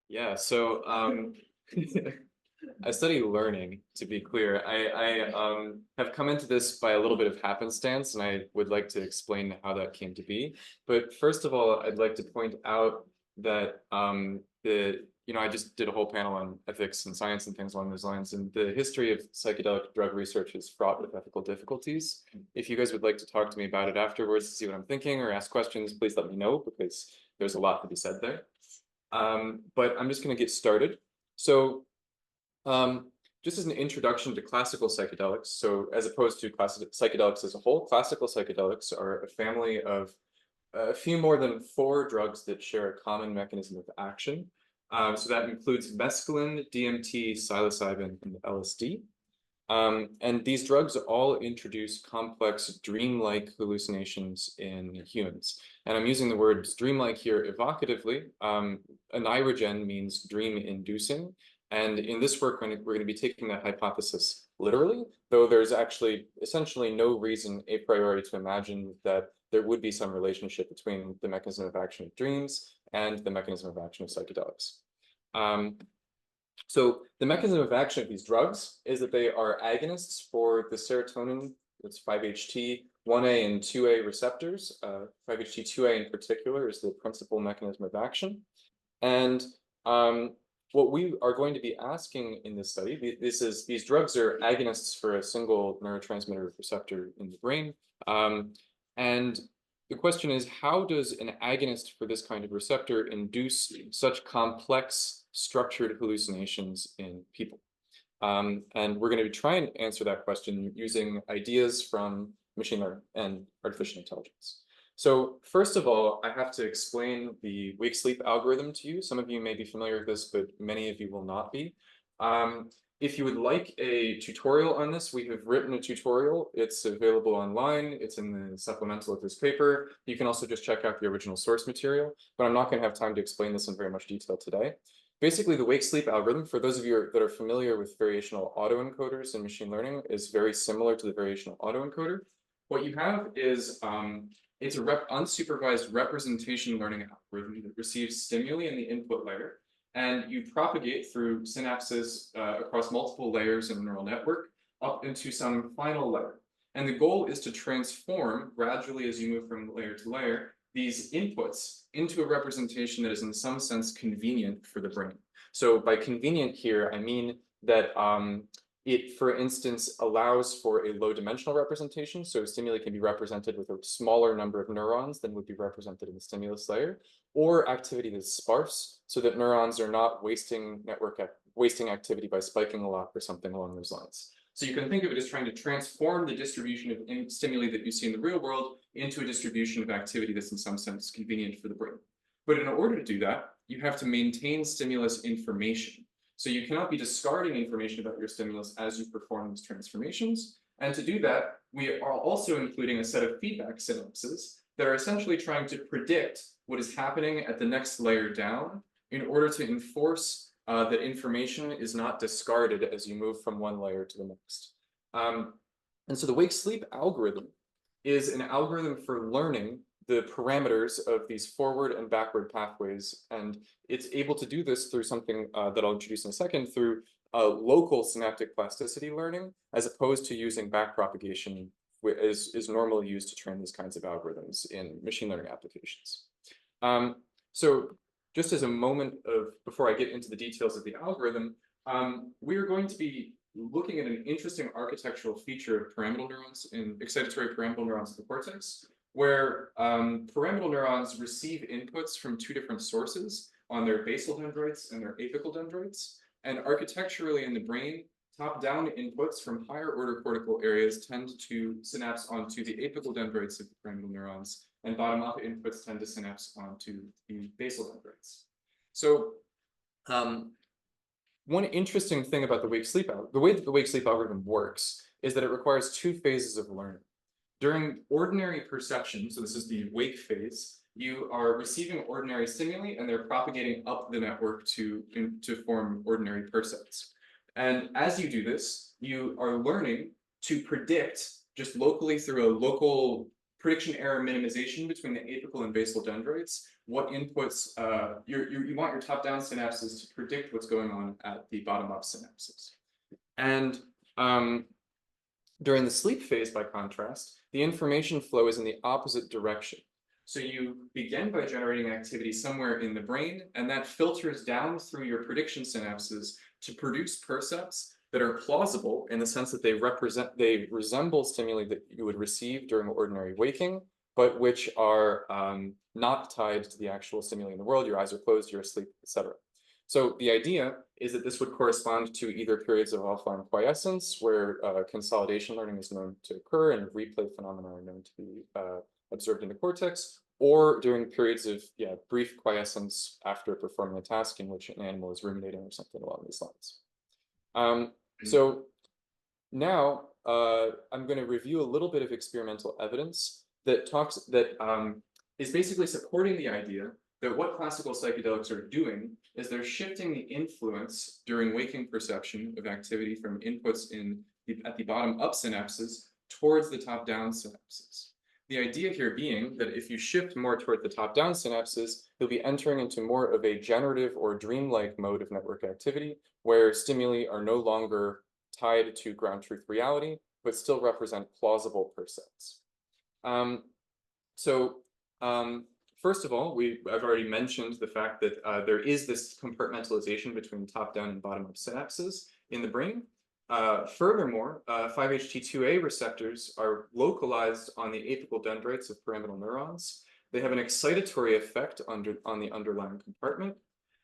Yeah, so I study learning, to be clear. I have come into this by a little bit of happenstance, and I would like to explain how that came to be. But first of all, I'd like to point out that I just did a whole panel on ethics and science and things along those lines, and the history of psychedelic drug research is fraught with ethical difficulties. If you guys would like to talk to me about it afterwards to see what I'm thinking or ask questions, please let me know because there's a lot to be said there. But I'm just going to get started. So um, just as an introduction to classical psychedelics, so as opposed to classical psychedelics as a whole, classical psychedelics are a family of a few more than 4 drugs that share a common mechanism of action. So that includes mescaline, DMT, psilocybin, and LSD. And these drugs all introduce complex dreamlike hallucinations in humans. And I'm using the word dreamlike here evocatively. Oneirogen means dream inducing. And in this work, we're going to be taking that hypothesis literally, though there's actually essentially no reason a priori to imagine that there would be some relationship between the mechanism of action of dreams and the mechanism of action of psychedelics. So the mechanism of action of these drugs is that they are agonists for the serotonin, that's 5-HT, 1A and 2A receptors. 5-HT2A in particular is the principal mechanism of action. And what we are going to be asking in this study, these drugs are agonists for a single neurotransmitter receptor in the brain. And the question is, how does an agonist for this kind of receptor induce such complex structured hallucinations in people? And we're going to try and answer that question using ideas from machine learning and artificial intelligence. So first of all, I have to explain the wake-sleep algorithm to you. Some of you may be familiar with this, but many of you will not be. If you would like a tutorial on this, we have written a tutorial. It's available online. It's in the supplemental of this paper. You can also just check out the original source material, but I'm not going to have time to explain this in very much detail today. Basically, the wake-sleep algorithm, for those of you that are familiar with variational autoencoders in machine learning, is very similar to the variational autoencoder. What you have is it's a unsupervised representation learning algorithm that receives stimuli in the input layer, and you propagate through synapses across multiple layers in a neural network up into some final layer. And the goal is to transform gradually as you move from layer to layer these inputs into a representation that is in some sense convenient for the brain. So by convenient here, I mean that it, for instance, allows for a low dimensional representation. So stimuli can be represented with a smaller number of neurons than would be represented in the stimulus layer, or activity that's sparse, so that neurons are not wasting activity by spiking a lot or something along those lines. So you can think of it as trying to transform the distribution of stimuli that you see in the real world into a distribution of activity that's in some sense convenient for the brain. But in order to do that, you have to maintain stimulus information. So you cannot be discarding information about your stimulus as you perform these transformations. And to do that, we are also including a set of feedback synapses that are essentially trying to predict what is happening at the next layer down in order to enforce that information is not discarded as you move from one layer to the next. And so the wake-sleep algorithm is an algorithm for learning the parameters of these forward and backward pathways. And it's able to do this through something that I'll introduce in a second, through local synaptic plasticity learning, as opposed to using backpropagation is normally used to train these kinds of algorithms in machine learning applications. So just as a moment before I get into the details of the algorithm, we are going to be looking at an interesting architectural feature of pyramidal neurons in excitatory pyramidal neurons in the cortex, where pyramidal neurons receive inputs from 2 different sources on their basal dendrites and their apical dendrites. And architecturally in the brain, top-down inputs from higher order cortical areas tend to synapse onto the apical dendrites of the pyramidal neurons, and bottom-up inputs tend to synapse onto the basal dendrites. So one interesting thing about the way that the wake-sleep algorithm works is that it requires 2 phases of learning. During ordinary perception, so this is the wake phase, you are receiving ordinary stimuli and they're propagating up the network to form ordinary percepts. And as you do this, you are learning to predict just locally through a local prediction error minimization between the apical and basal dendrites, what inputs, you want your top-down synapses to predict what's going on at the bottom-up synapses. And during the sleep phase, by contrast, the information flow is in the opposite direction. So you begin by generating activity somewhere in the brain, and that filters down through your prediction synapses to produce percepts that are plausible in the sense that they resemble stimuli that you would receive during ordinary waking, but which are not tied to the actual stimuli in the world. Your eyes are closed, you're asleep, etc. So the idea is that this would correspond to either periods of offline quiescence, where consolidation learning is known to occur and replay phenomena are known to be observed in the cortex, or during periods of brief quiescence after performing a task in which an animal is ruminating or something along these lines. So now I'm going to review a little bit of experimental evidence that is basically supporting the idea that what classical psychedelics are doing is they're shifting the influence during waking perception of activity from inputs at the bottom up synapses towards the top down synapses. The idea here being that if you shift more toward the top down synapses, you'll be entering into more of a generative or dreamlike mode of network activity, where stimuli are no longer tied to ground truth reality, but still represent plausible percepts. First of all, I've already mentioned the fact that there is this compartmentalization between top-down and bottom-up synapses in the brain. Furthermore, 5-HT2A receptors are localized on the apical dendrites of pyramidal neurons. They have an excitatory effect on the underlying compartment.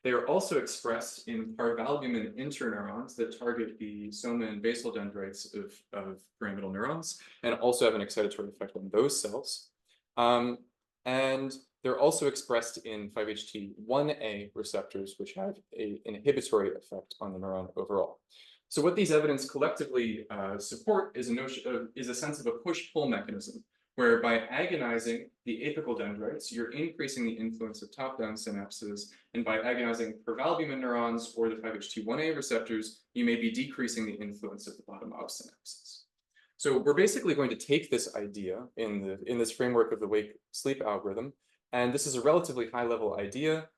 They are also expressed in parvalbumin interneurons that target the soma and basal dendrites of pyramidal neurons, and also have an excitatory effect on those cells. And they're also expressed in 5-HT1A receptors, which have an inhibitory effect on the neuron overall. So what these evidence collectively support is a sense of a push-pull mechanism, where by agonizing the apical dendrites, you're increasing the influence of top-down synapses, and by agonizing parvalbumin neurons or the 5-HT1A receptors, you may be decreasing the influence of the bottom-up synapses. So we're basically going to take this idea in this framework of the wake-sleep algorithm, and this is a relatively high-level idea.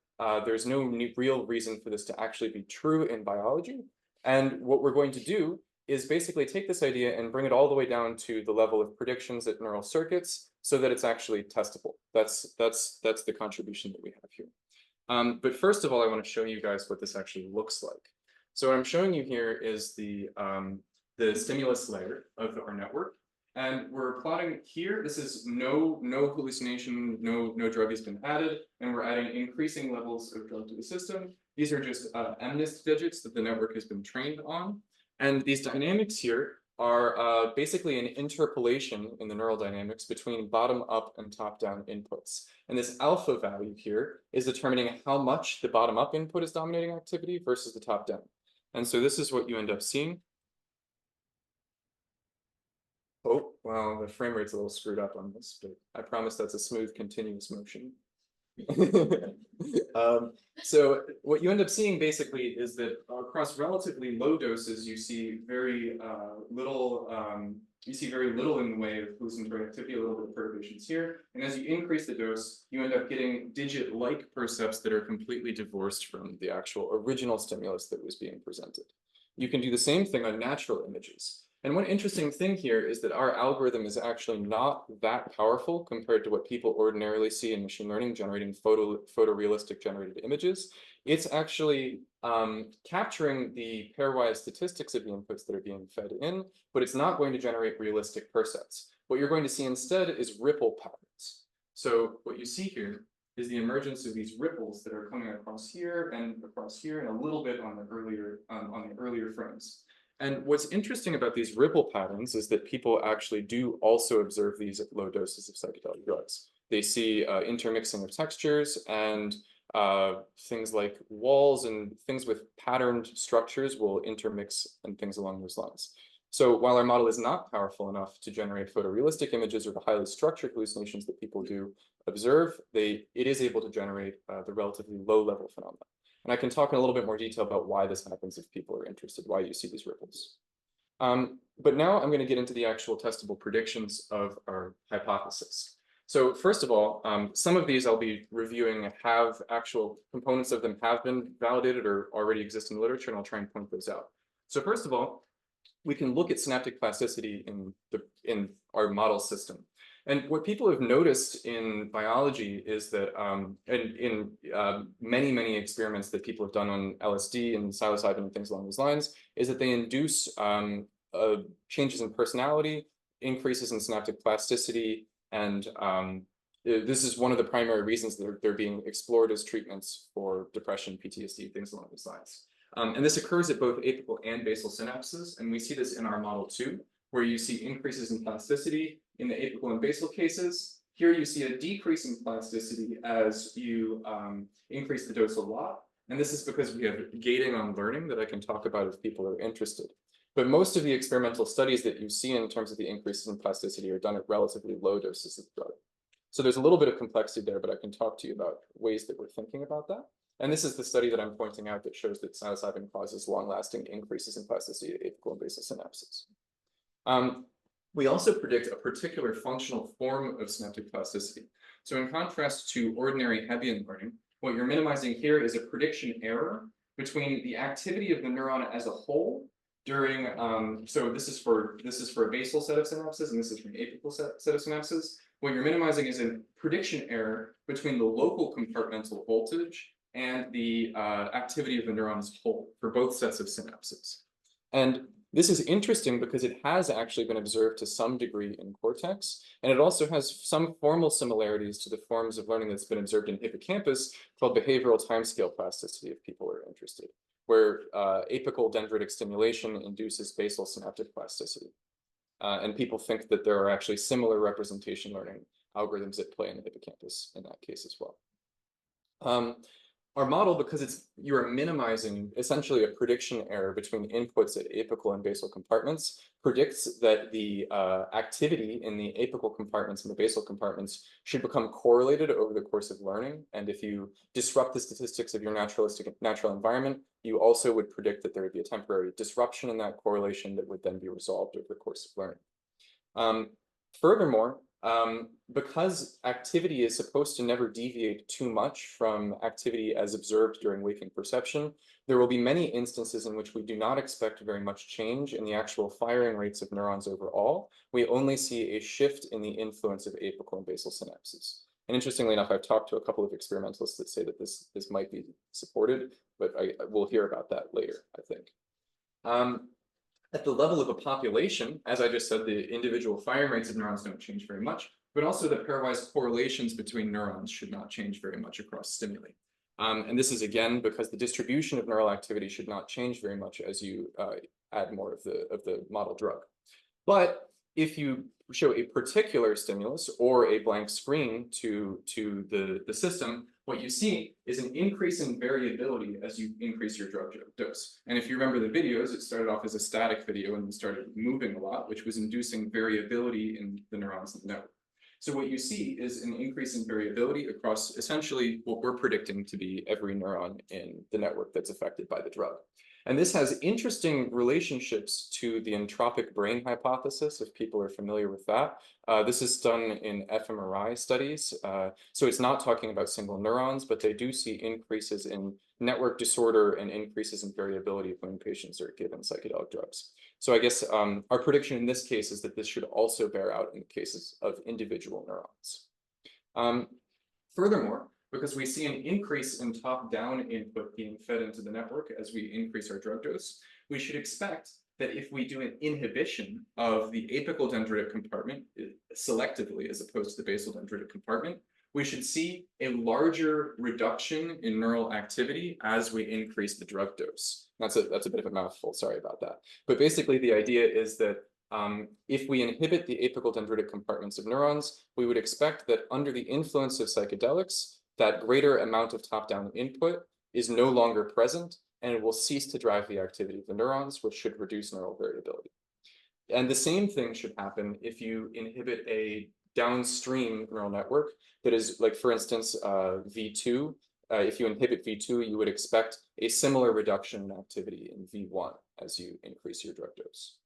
There's no real reason for this to actually be true in biology. And what we're going to do is basically take this idea and bring it all the way down to the level of predictions at neural circuits so that it's actually testable. That's the contribution that we have here. But first of all, I want to show you guys what this actually looks like. So what I'm showing you here is the stimulus layer of our network. And we're plotting here, this is no hallucination, no drug has been added, and we're adding increasing levels of drug to the system. These are just MNIST digits that the network has been trained on. And these dynamics here are basically an interpolation in the neural dynamics between bottom-up and top-down inputs. And this alpha value here is determining how much the bottom-up input is dominating activity versus the top-down. And so this is what you end up seeing. Oh, well, the frame rate's a little screwed up on this, but I promise that's a smooth, continuous motion. So what you end up seeing basically is that across relatively low doses, you see very little in the way of hallucinatory activity, a little bit of perturbations here. And as you increase the dose, you end up getting digit-like percepts that are completely divorced from the actual original stimulus that was being presented. You can do the same thing on natural images. And one interesting thing here is that our algorithm is actually not that powerful compared to what people ordinarily see in machine learning, generating photorealistic generated images. It's actually capturing the pairwise statistics of the inputs that are being fed in, but it's not going to generate realistic percepts. What you're going to see instead is ripple patterns. So what you see here is the emergence of these ripples that are coming across here and a little bit on the earlier frames. And what's interesting about these ripple patterns is that people actually do also observe these at low doses of psychedelic drugs. They see intermixing of textures and things like walls and things with patterned structures will intermix and things along those lines. So while our model is not powerful enough to generate photorealistic images or the highly structured hallucinations that people do observe, it is able to generate the relatively low-level phenomena. And I can talk in a little bit more detail about why this happens if people are interested, why you see these ripples. But now I'm going to get into the actual testable predictions of our hypothesis. So first of all, some of these I'll be reviewing have actual components of them have been validated or already exist in the literature, and I'll try and point those out. So first of all, we can look at synaptic plasticity in our model system. And what people have noticed in biology is that in many experiments that people have done on LSD and psilocybin and things along those lines, is that they induce changes in personality, increases in synaptic plasticity, and this is one of the primary reasons that they're being explored as treatments for depression, PTSD, things along those lines. And this occurs at both apical and basal synapses, and we see this in our model too, where you see increases in plasticity in the apical and basal cases. Here you see a decrease in plasticity as you increase the dose a lot, and this is because we have gating on learning that I can talk about if people are interested. But most of the experimental studies that you see in terms of the increases in plasticity are done at relatively low doses of the drug. So there's a little bit of complexity there, but I can talk to you about ways that we're thinking about that. And this is the study that I'm pointing out that shows that psilocybin causes long-lasting increases in plasticity at apical and basal synapses. We also predict a particular functional form of synaptic plasticity. So in contrast to ordinary Hebbian learning, what you're minimizing here is a prediction error between the activity of the neuron as a whole during, so this is for a basal set of synapses, and this is for an apical set of synapses. What you're minimizing is a prediction error between the local compartmental voltage and the activity of the neuron as a whole for both sets of synapses. And this is interesting because it has actually been observed to some degree in cortex, and it also has some formal similarities to the forms of learning that's been observed in hippocampus called behavioral timescale plasticity, if people are interested, where apical dendritic stimulation induces basal synaptic plasticity. And people think that there are actually similar representation learning algorithms at play in the hippocampus in that case as well. Our model, because you are minimizing essentially a prediction error between inputs at apical and basal compartments, predicts that the activity in the apical compartments and the basal compartments should become correlated over the course of learning. And if you disrupt the statistics of your natural environment, you also would predict that there would be a temporary disruption in that correlation that would then be resolved over the course of learning. Furthermore, because activity is supposed to never deviate too much from activity as observed during waking perception, there will be many instances in which we do not expect very much change in the actual firing rates of neurons overall. We only see a shift in the influence of apical and basal synapses. And interestingly enough, I've talked to a couple of experimentalists that say that this might be supported, but we'll hear about that later, I think. At the level of a population, as I just said, the individual firing rates of neurons don't change very much, but also the pairwise correlations between neurons should not change very much across stimuli. And this is again because the distribution of neural activity should not change very much as you add more of the model drug. But if you show a particular stimulus or a blank screen to the system, what you see is an increase in variability as you increase your drug dose. And if you remember the videos, it started off as a static video and started moving a lot, which was inducing variability in the neurons in the network. So what you see is an increase in variability across essentially what we're predicting to be every neuron in the network that's affected by the drug. And this has interesting relationships to the entropic brain hypothesis, if people are familiar with that. This is done in fMRI studies. So it's not talking about single neurons, but they do see increases in network disorder and increases in variability when patients are given psychedelic drugs. So I guess our prediction in this case is that this should also bear out in cases of individual neurons. Furthermore, because we see an increase in top-down input being fed into the network as we increase our drug dose, we should expect that if we do an inhibition of the apical dendritic compartment selectively as opposed to the basal dendritic compartment, we should see a larger reduction in neural activity as we increase the drug dose. That's a bit of a mouthful, sorry about that. But basically the idea is that if we inhibit the apical dendritic compartments of neurons, we would expect that under the influence of psychedelics, that greater amount of top-down input is no longer present, and it will cease to drive the activity of the neurons, which should reduce neural variability. And the same thing should happen if you inhibit a downstream neural network that is, like, for instance, V2. If you inhibit V2, you would expect a similar reduction in activity in V1 as you increase your drug dose.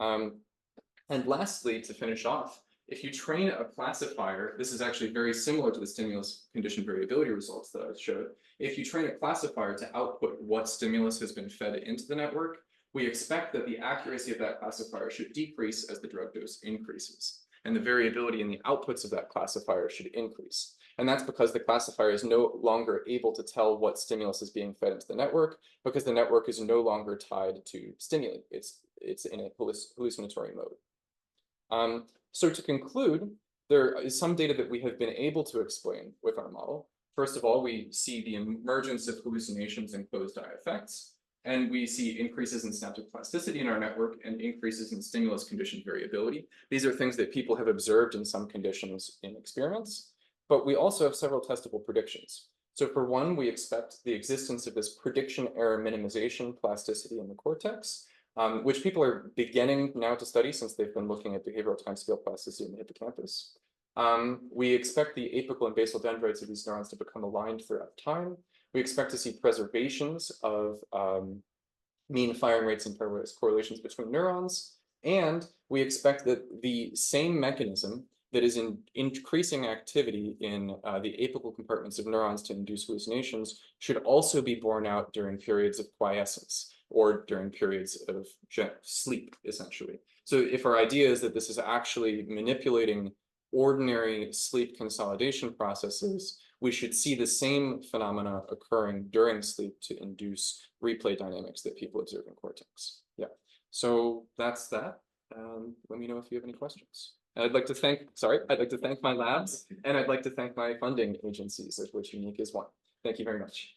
And lastly, to finish off, If you train a classifier, this is actually very similar to the stimulus condition variability results that I showed. If you train a classifier to output what stimulus has been fed into the network, we expect that the accuracy of that classifier should decrease as the drug dose increases. And the variability in the outputs of that classifier should increase. And that's because the classifier is no longer able to tell what stimulus is being fed into the network, because the network is no longer tied to stimuli. It's in a hallucinatory mode. So to conclude, there is some data that we have been able to explain with our model. First of all, we see the emergence of hallucinations and closed-eye effects, and we see increases in synaptic plasticity in our network and increases in stimulus condition variability. These are things that people have observed in some conditions in experiments, but we also have several testable predictions. So for one, we expect the existence of this prediction error minimization plasticity in the cortex, which people are beginning now to study since they've been looking at behavioral timescale plasticity in the hippocampus. We expect the apical and basal dendrites of these neurons to become aligned throughout time. We expect to see preservations of mean firing rates and pairwise correlations between neurons. And we expect that the same mechanism that is in increasing activity in the apical compartments of neurons to induce hallucinations should also be borne out during periods of quiescence, or during periods of sleep, essentially. So if our idea is that this is actually manipulating ordinary sleep consolidation processes, we should see the same phenomena occurring during sleep to induce replay dynamics that people observe in cortex. Yeah, so that's that. Let me know if you have any questions. And I'd like to thank my labs, and I'd like to thank my funding agencies, of which Unique is one. Thank you very much.